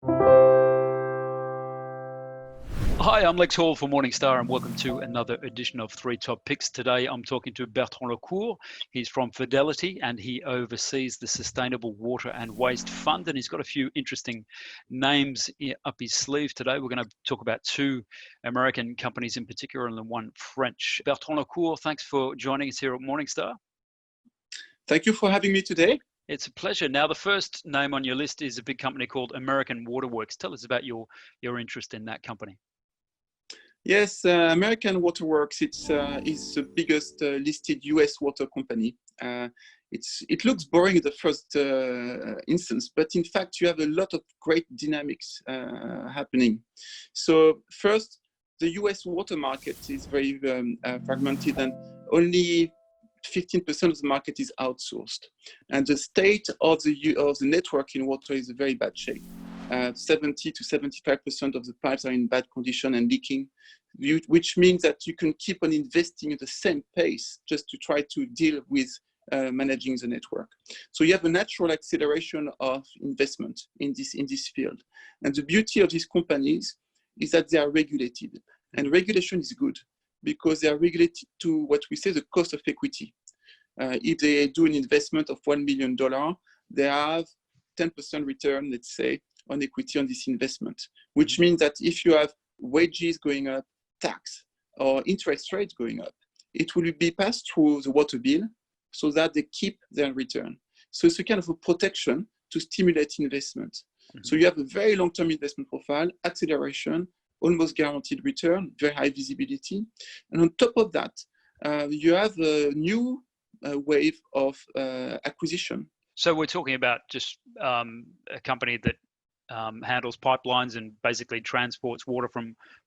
Hi, I'm Lex Hall for Morningstar, and welcome to another edition of Three Top Picks. Today, I'm talking to Bertrand Lecourt. He's from Fidelity, and he oversees the Sustainable Water and Waste Fund, and he's got a few interesting names up his sleeve today. We're going to talk about two American companies in particular, and then one French. Bertrand Lecourt, thanks for joining us here at Morningstar. Thank you for having me today. It's a pleasure. Now, the first name on your list is a big company called American Waterworks. Tell us about your interest in that company. Yes, American Waterworks, is the biggest listed US water company. It looks boring at the first instance, but in fact, you have a lot of great dynamics happening. So first, the US water market is very fragmented, and only 15% of the market is outsourced. And the state of the network in water is in very bad shape. 70 to 75% of the pipes are in bad condition and leaking, which means that you can keep on investing at the same pace just to try to deal with managing the network. So you have a natural acceleration of investment in this field. And the beauty of these companies is that they are regulated. And regulation is good because they are regulated to what we say the cost of equity. If they do an investment of $1 million, they have 10% return, let's say, on equity on this investment, which means that if you have wages going up, tax or interest rates going up, it will be passed through the water bill so that they keep their return. So it's a kind of a protection to stimulate investment. So you have a very long-term investment profile, acceleration, almost guaranteed return, very high visibility. And on top of that, you have a new wave of acquisition. So we're talking about just a company that handles pipelines and basically transports water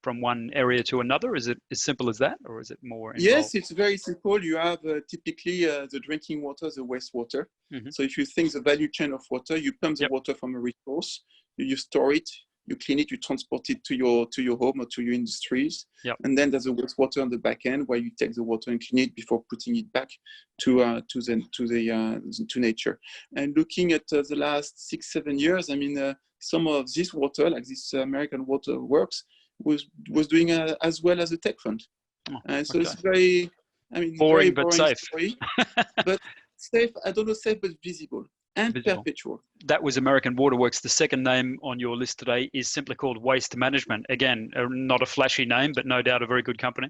from one area to another. Is it as simple as that, or is it more involved? Yes, it's very simple. You have typically the drinking water, the wastewater. So if you think the value chain of water, you pump the water from a resource, you store it, you clean it, you transport it to your home or to your industries, and then there's a wastewater on the back end where you take the water and clean it before putting it back to nature. And looking at the last 6-7 years, I mean, some of this water, like this American Waterworks, was doing as well as a tech fund. So it's very, boring, very but safe. Story, but safe. I don't know, safe but visible. And perpetual. That was American Waterworks. The second name on your list today is simply called Waste Management. Again, not a flashy name, but no doubt a very good company.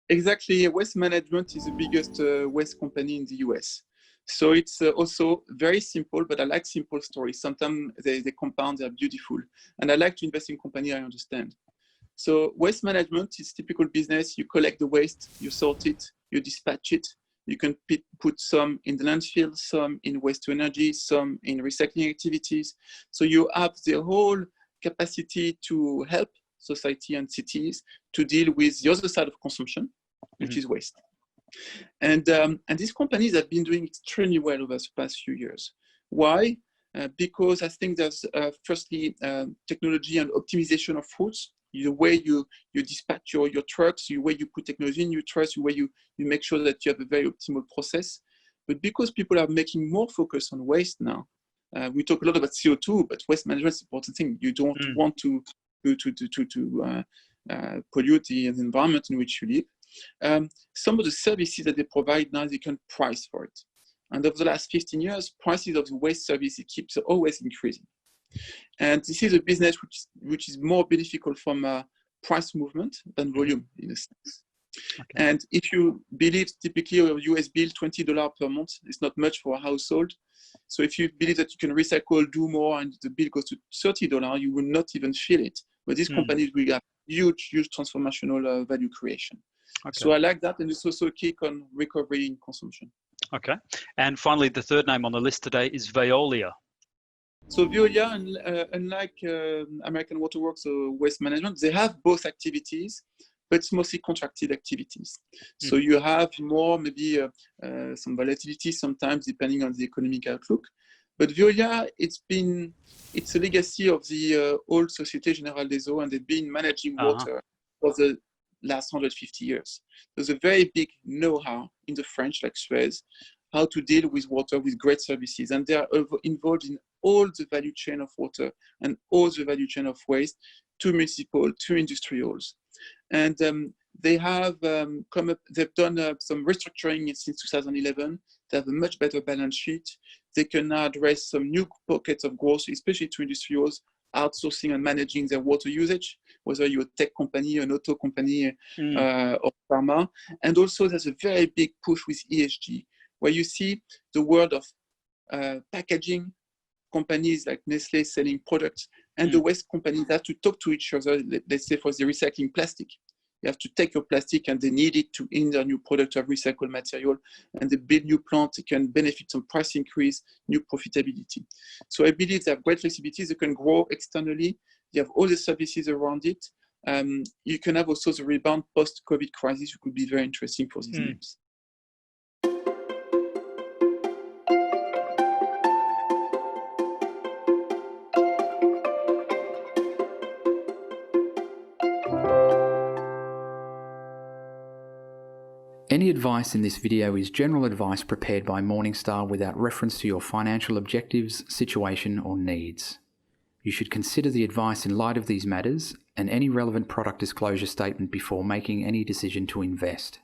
Exactly. Waste Management is the biggest waste company in the US. So it's also very simple, but I like simple stories. Sometimes they compound, they're beautiful. And I like to invest in company I understand. So waste management is typical business. You collect the waste, you sort it, you dispatch it. You can put some in the landfill, some in waste to energy, some in recycling activities. So you have the whole capacity to help society and cities to deal with the other side of consumption, which is waste. And these companies have been doing extremely well over the past few years. Why? Because I think there's firstly technology and optimization of routes. The way you dispatch your trucks, the way you put technology in your trucks, the way you make sure that you have a very optimal process. But because people are making more focus on waste now, we talk a lot about CO2, but waste management is an important thing. You don't want to pollute the environment in which you live. Some of the services that they provide now, they can price for it. And over the last 15 years, prices of the waste service, it keeps always increasing. And this is a business which is more beneficial from price movement than volume, in a sense. And if you believe typically a US bill, $20 per month is not much for a household. So if you believe that you can recycle, do more, and the bill goes to $30, you will not even feel it. But these companies will have huge transformational value creation. So I like that, and it's also a kick on recovery in consumption. Okay. And finally, the third name on the list today is Veolia. So Veolia, unlike American Waterworks or Waste Management, they have both activities, but it's mostly contracted activities. So you have more, maybe some volatility sometimes depending on the economic outlook. But Veolia, it's a legacy of the old Société Générale des Eaux, and they've been managing water for the last 150 years. There's a very big know-how in the French, like Suez, how to deal with water with great services. And they are involved in all the value chain of water and all the value chain of waste to municipal, to industrials. And they have they've done some restructuring since 2011. They have a much better balance sheet. They can now address some new pockets of growth, especially to industrials, outsourcing and managing their water usage, whether you're a tech company, an auto company, or pharma. And also there's a very big push with ESG, where you see the world of packaging companies like Nestle selling products, and the waste companies have to talk to each other. Let's say for the recycling plastic, you have to take your plastic and they need it to in their new product of recycled material, and they build new plants. They can benefit from price increase, new profitability. So I believe they have great flexibility. They can grow externally. They have all the services around it. You can have also the rebound post-COVID crisis, which could be very interesting for these names. Any advice in this video is general advice prepared by Morningstar without reference to your financial objectives, situation, or needs. You should consider the advice in light of these matters and any relevant product disclosure statement before making any decision to invest.